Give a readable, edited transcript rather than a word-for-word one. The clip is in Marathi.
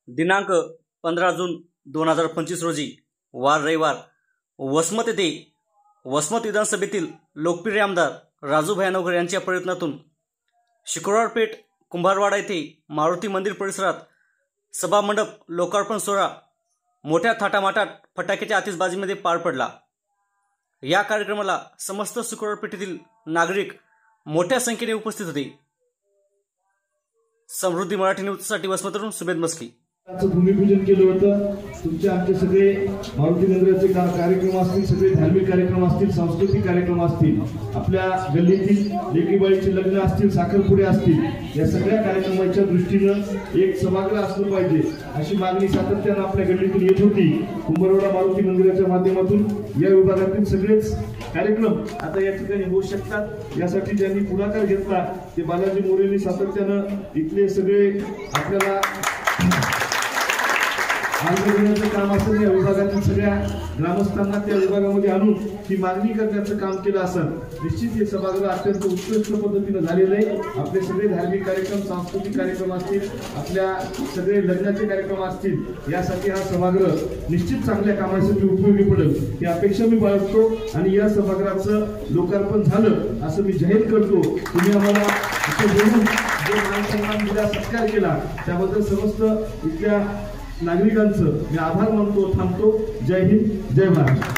दिनांक 15 जून 2025 रोजी वार रविवार वसमत येथे वसमत विधानसभेतील लोकप्रिय आमदार राजूभाई नवघर यांच्या प्रयत्नातून शुक्रवार पेठ कुंभारवाडा येथे मारुती मंदिर परिसरात सभा मंडप लोकार्पण सोहळा मोठ्या थाटामाटात फटाक्याच्या आतिषबाजीमध्ये पार पडला। या कार्यक्रमाला समस्त शुक्रवार पेठेतील नागरिक मोठ्या संख्येने उपस्थित होते। समृद्धी मराठी न्यूजसाठी वसमतवरून सुमेध मस्की भूमिपूजन केलं होतं। तुमचे आमचे सगळे मारुती मंदिराचे कार्यक्रम असतील, सगळे धार्मिक कार्यक्रम असतील, सांस्कृतिक कार्यक्रम असतील, आपल्या गल्लीतील लेकीबाईचे लग्न असतील, साखरपुडे असतील, या सगळ्या कार्यक्रमाच्या दृष्टीनं एक सभागृह असलं पाहिजे अशी मागणी सातत्यानं आपल्या गल्लीतून येत होती। कुंभारवाडा मारुती मंदिराच्या माध्यमातून या विभागातील सगळेच कार्यक्रम आता या ठिकाणी होऊ शकतात। यासाठी ज्यांनी पुढाकार घेतला ते बालाजी मोरेंनी सातत्यानं इथले सगळे आपल्याला मार्गदर्शनाचं काम असेल, या विभागातील सगळ्या ग्रामस्थांना त्या विभागामध्ये आणून ही मागणी करण्याचं काम केलं असेल। निश्चित हे सभागृह अत्यंत उत्कृष्ट पद्धतीने झालेलं आहे। आपले सगळे धार्मिक कार्यक्रम, सांस्कृतिक कार्यक्रम असतील, आपल्या सगळे लग्नाचे कार्यक्रम असतील, यासाठी हा सभागृह निश्चित चांगल्या कामासाठी उपयोगी पडेल ही अपेक्षा मी बाळगतो आणि या सभागृहाचं लोकार्पण झालं असं मी जाहीर करतो। तुम्ही आम्हाला इथे बोलून जो मानसन्मान दिला, सत्कार केला त्याबद्दल समस्त इथल्या नागरिकांचं मी आभार मानतो, थांबतो। जय हिंद, जय महाराष्ट्र।